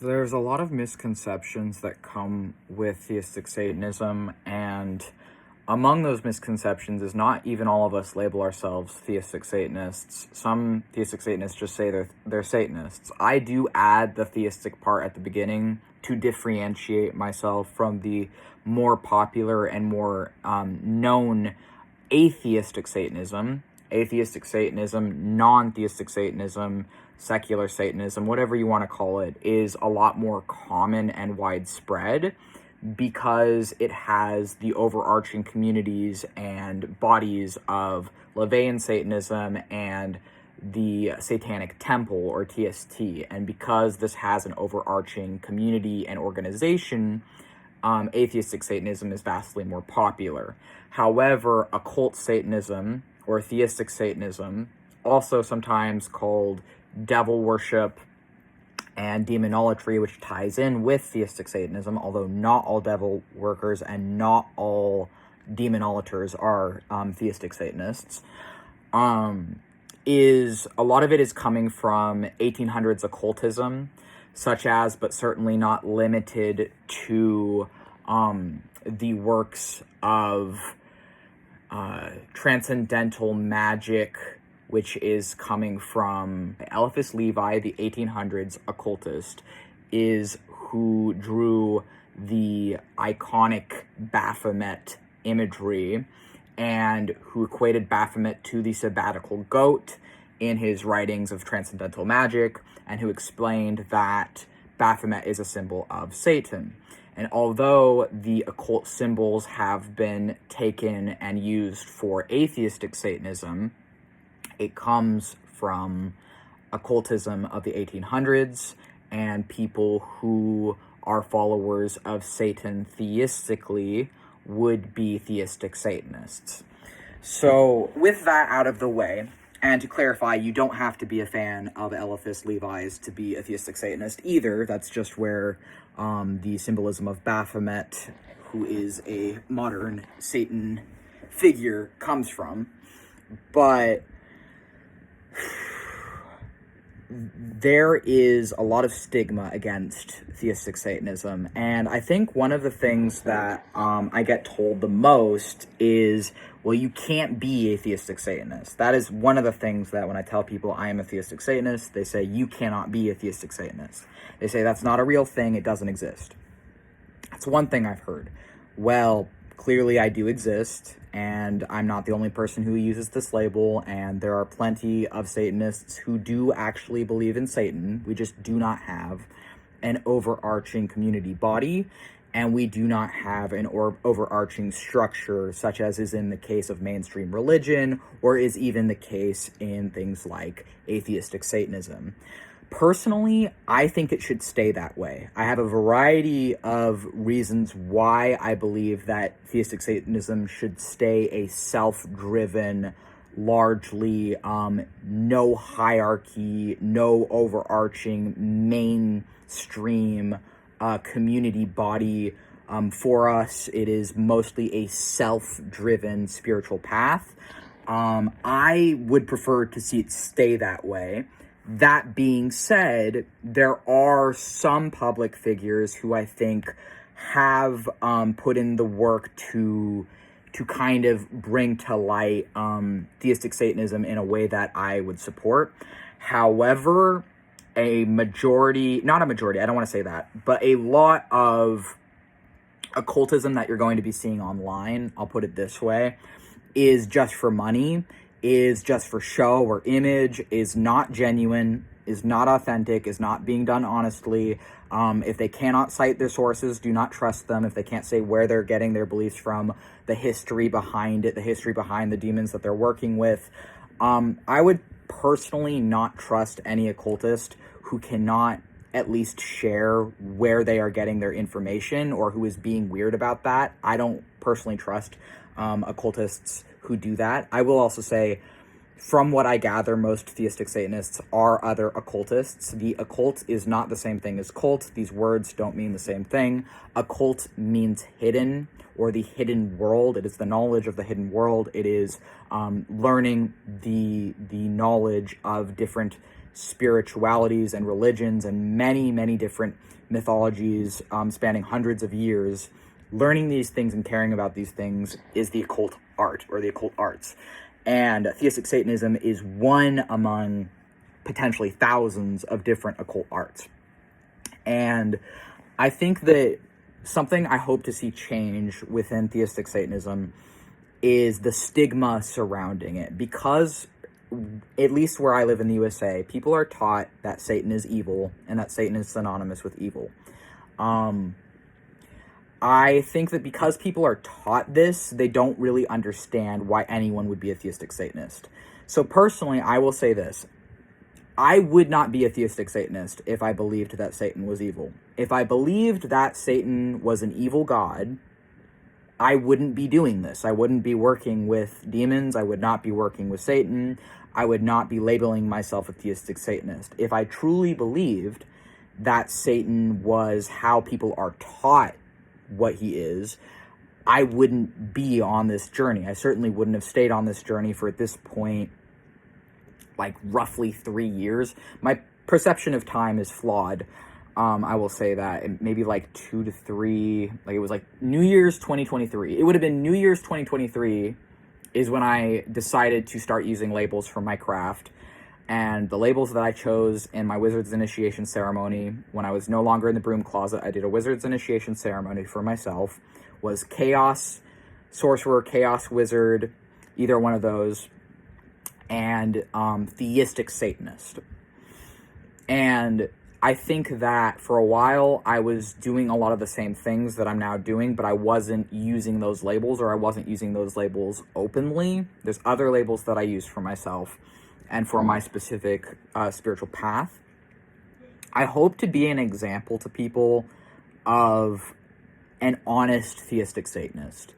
There's a lot of misconceptions that come with theistic Satanism, and among those misconceptions is not even all of us label ourselves theistic Satanists. Some theistic Satanists just say they're Satanists. I do add the theistic part at the beginning to differentiate myself from the more popular and more known atheistic Satanism, non-theistic Satanism, secular Satanism, whatever you want to call it, is a lot more common and widespread because it has the overarching communities and bodies of LaVeyan Satanism and the Satanic Temple, or TST. And because this has an overarching community and organization, atheistic Satanism is vastly more popular. However, occult Satanism, or theistic Satanism, also sometimes called devil worship and demonolatry, which ties in with theistic Satanism, although not all devil workers and not all demonolators are theistic Satanists, is a lot of it is coming from 1800s occultism, such as, but certainly not limited to, the works of transcendental magic, which is coming from Eliphas Levi, the 1800s occultist, is who drew the iconic Baphomet imagery and who equated Baphomet to the sabbatical goat in his writings of transcendental magic, and who explained that Baphomet is a symbol of Satan. And although the occult symbols have been taken and used for atheistic Satanism, it comes from occultism of the 1800s and people who are followers of Satan theistically would be theistic Satanists. So with that out of the way, and to clarify, you don't have to be a fan of Eliphas Levi's to be a theistic Satanist either. That's just where the symbolism of Baphomet, who is a modern Satan figure, comes from. But there is a lot of stigma against theistic Satanism, and I think one of the things that I get told the most is, well, you can't be a theistic Satanist. That is one of the things that when I tell people I am a theistic Satanist, they say, you cannot be a theistic Satanist. They say, that's not a real thing, it doesn't exist. That's one thing I've heard. Well, clearly I do exist, and I'm not the only person who uses this label, and there are plenty of Satanists who do actually believe in Satan. We just do not have an overarching community body, and we do not have an overarching structure, such as is in the case of mainstream religion, or is even the case in things like atheistic Satanism. Personally, I think it should stay that way. I have a variety of reasons why I believe that theistic Satanism should stay a self-driven, largely no hierarchy, no overarching mainstream community body. For us, it is mostly a self-driven spiritual path. I would prefer to see it stay that way. That being said, there are some public figures who I think have put in the work to kind of bring to light theistic Satanism in a way that I would support. However, not a majority, I don't want to say that, but a lot of occultism that you're going to be seeing online, I'll put it this way, is just for money, is just for show or image, is not genuine, is not authentic, is not being done honestly. If they cannot cite their sources, do not trust them. If they can't say where they're getting their beliefs from, the history behind it, the history behind the demons that they're working with, I would personally not trust any occultist who cannot at least share where they are getting their information, or who is being weird about that. I don't personally trust occultists who do that. I will also say, from what I gather, most theistic Satanists are other occultists. The occult is not the same thing as cult. These words don't mean the same thing. Occult means hidden, or the hidden world. It is the knowledge of the hidden world. It is learning the knowledge of different spiritualities and religions and many, many different mythologies spanning hundreds of years. Learning these things and caring about these things is the occult art, or the occult arts. And theistic Satanism is one among potentially thousands of different occult arts. And I think that something I hope to see change within theistic Satanism is the stigma surrounding it. Because, at least where I live in the USA, people are taught that Satan is evil and that Satan is synonymous with evil. I think that because people are taught this, they don't really understand why anyone would be a theistic Satanist. So personally, I will say this. I would not be a theistic Satanist if I believed that Satan was evil. If I believed that Satan was an evil god, I wouldn't be doing this. I wouldn't be working with demons. I would not be working with Satan. I would not be labeling myself a theistic Satanist. If I truly believed that Satan was how people are taught what he is, I wouldn't be on this journey. I certainly wouldn't have stayed on this journey for, at this point, like roughly 3 years. My perception of time is flawed. I will say that. Maybe like 2 to 3, like it was like New Year's 2023. It would have been New Year's 2023 is when I decided to start using labels for my craft. And the labels that I chose in my Wizard's Initiation ceremony, when I was no longer in the broom closet, I did a Wizard's Initiation ceremony for myself, was Chaos Sorcerer, Chaos Wizard, either one of those, and Theistic Satanist. And I think that for a while I was doing a lot of the same things that I'm now doing, but I wasn't using those labels, or I wasn't using those labels openly. There's other labels that I use for myself and for my specific spiritual path. I hope to be an example to people of an honest theistic Satanist,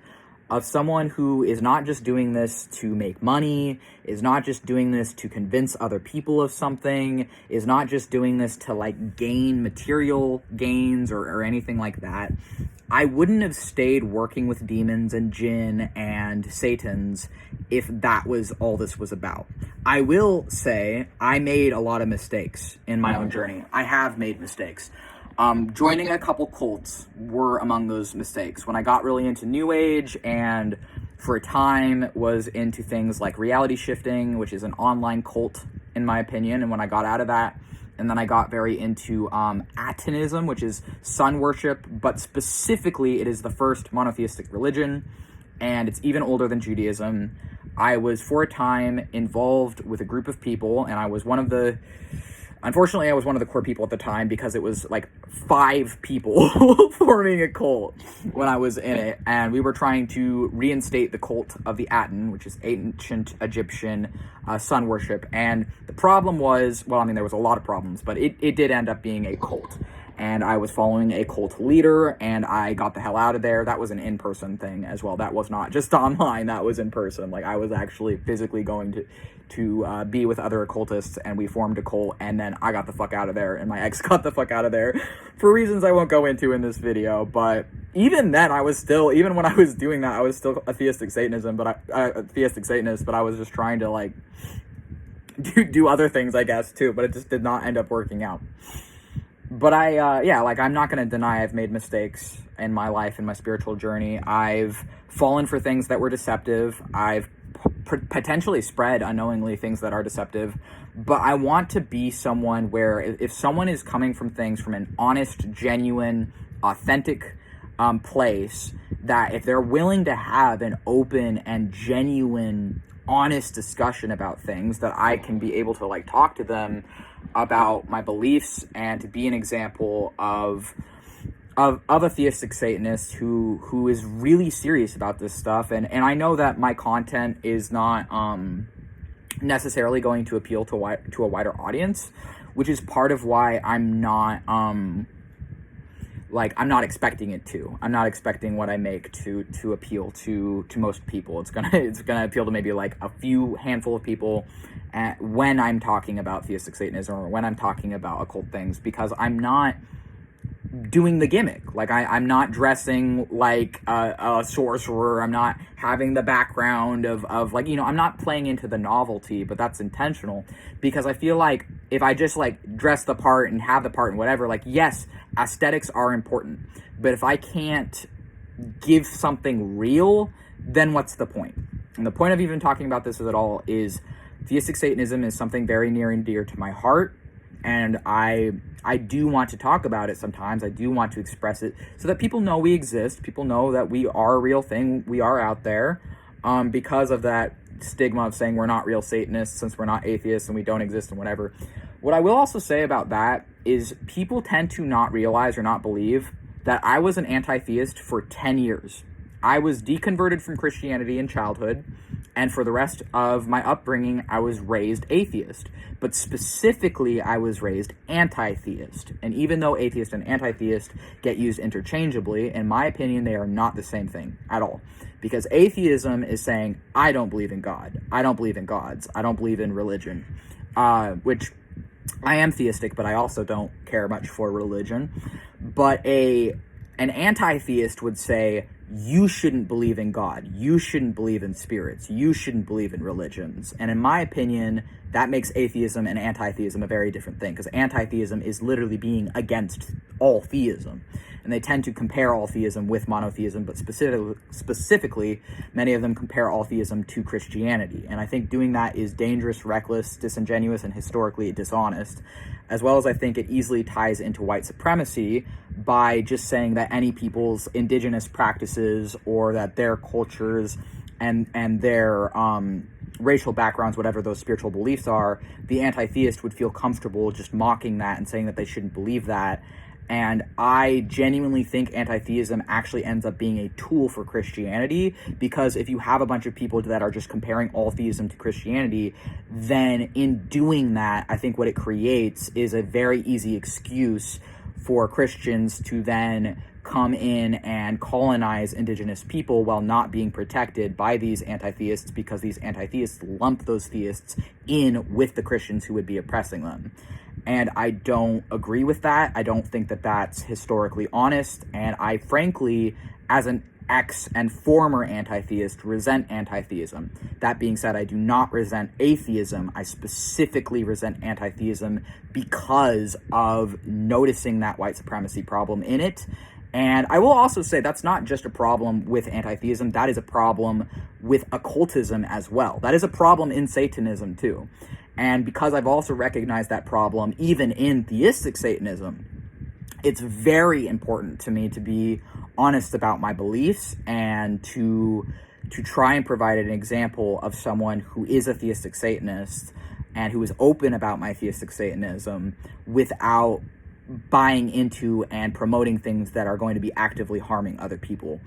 of someone who is not just doing this to make money, is not just doing this to convince other people of something, is not just doing this to like gain material gains or anything like that. I wouldn't have stayed working with demons and jinn and satans if that was all this was about. I will say I made a lot of mistakes in my own journey. I have made mistakes. Joining a couple cults were among those mistakes. When I got really into New Age and for a time was into things like reality shifting, which is an online cult in my opinion, and when I got out of that, and then I got very into Atonism, which is sun worship, but specifically it is the first monotheistic religion, and it's even older than Judaism. I was for a time involved with a group of people, and I was one of the core people at the time, because it was like 5 people forming a cult when I was in it. And we were trying to reinstate the cult of the Aten, which is ancient Egyptian sun worship. And the problem was, there was a lot of problems, but it did end up being a cult. And I was following a cult leader, and I got the hell out of there. That was an in-person thing as well. That was not just online, that was in person. Like, I was actually physically going to be with other occultists, and we formed a cult, and then I got the fuck out of there, and my ex got the fuck out of there for reasons I won't go into in this video. But even then, even when I was doing that, I was still a theistic Satanist, but I was just trying to like do other things, I guess, too, but it just did not end up working out. But I'm not going to deny I've made mistakes in my life, in my spiritual journey. I've fallen for things that were deceptive. I've potentially spread unknowingly things that are deceptive. But I want to be someone where if someone is coming from things from an honest, genuine, authentic place, that if they're willing to have an open and genuine, honest discussion about things, that I can be able to like talk to them about my beliefs and to be an example of a theistic Satanist who is really serious about this stuff. And I know that my content is not necessarily going to appeal to a wider audience, which is part of why I'm not expecting it to. I'm not expecting what I make to appeal to most people. It's gonna appeal to maybe like a handful of people when I'm talking about theistic Satanism or when I'm talking about occult things, because I'm not doing the gimmick. Like I'm not dressing like a sorcerer. I'm not having the background of like, I'm not playing into the novelty, but that's intentional, because I feel like if I just like dress the part and have the part and whatever, like, yes, aesthetics are important, but if I can't give something real, then what's the point? And the point of even talking about this at all is theistic Satanism is something very near and dear to my heart, and I do want to talk about it sometimes. I do want to express it so that people know we exist, people know that we are a real thing, we are out there, because of that stigma of saying we're not real Satanists since we're not atheists and we don't exist and whatever. What I will also say about that is people tend to not realize or not believe that I was an anti-theist for 10 years. I was deconverted from Christianity in childhood, and for the rest of my upbringing, I was raised atheist. But specifically, I was raised anti-theist. And even though atheist and anti-theist get used interchangeably, in my opinion, they are not the same thing at all. Because atheism is saying, I don't believe in God. I don't believe in gods. I don't believe in religion. Which I am theistic, but I also don't care much for religion. But an anti-theist would say, you shouldn't believe in God. You shouldn't believe in spirits. You shouldn't believe in religions. And in my opinion, that makes atheism and anti-theism a very different thing, because anti-theism is literally being against all theism. And they tend to compare all theism with monotheism, but specifically, many of them compare all theism to Christianity. And I think doing that is dangerous, reckless, disingenuous, and historically dishonest, as well as I think it easily ties into white supremacy by just saying that any people's indigenous practices or that their cultures and their racial backgrounds, whatever those spiritual beliefs are, the anti-theist would feel comfortable just mocking that and saying that they shouldn't believe that. And I genuinely think anti-theism actually ends up being a tool for Christianity, because if you have a bunch of people that are just comparing all theism to Christianity, then in doing that, I think what it creates is a very easy excuse for Christians to then come in and colonize indigenous people while not being protected by these anti-theists, because these anti-theists lump those theists in with the Christians who would be oppressing them. And I don't agree with that. I don't think that that's historically honest. And I frankly, as an ex and former anti-theist, resent anti-theism. That being said, I do not resent atheism. I specifically resent anti-theism because of noticing that white supremacy problem in it. And I will also say that's not just a problem with anti-theism. That is a problem with occultism as well. That is a problem in Satanism too. And because I've also recognized that problem even in theistic Satanism, it's very important to me to be honest about my beliefs and to try and provide an example of someone who is a theistic Satanist and who is open about my theistic Satanism without buying into and promoting things that are going to be actively harming other people.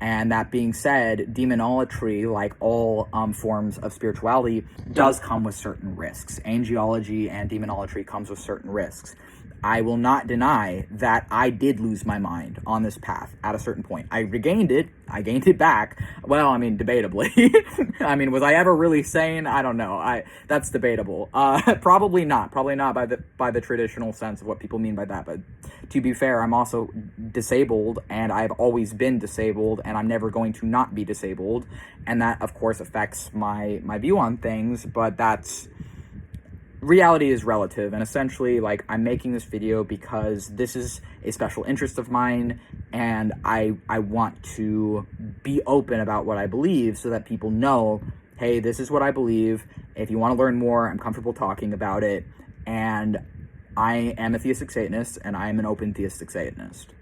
And that being said, demonolatry, like all forms of spirituality, does come with certain risks. Angelology and demonolatry comes with certain risks. I will not deny that I did lose my mind on this path at a certain point. I regained it. I gained it back. Well, I mean, debatably. I mean, was I ever really sane? I don't know. That's debatable. Probably not. Probably not by the traditional sense of what people mean by that. But to be fair, I'm also disabled, and I've always been disabled, and I'm never going to not be disabled. And that, of course, affects my view on things. But that's... reality is relative, and essentially, like, I'm making this video because this is a special interest of mine, and I want to be open about what I believe so that people know, hey, this is what I believe. If you want to learn more, I'm comfortable talking about it, and I am a theistic Satanist, and I am an open theistic Satanist.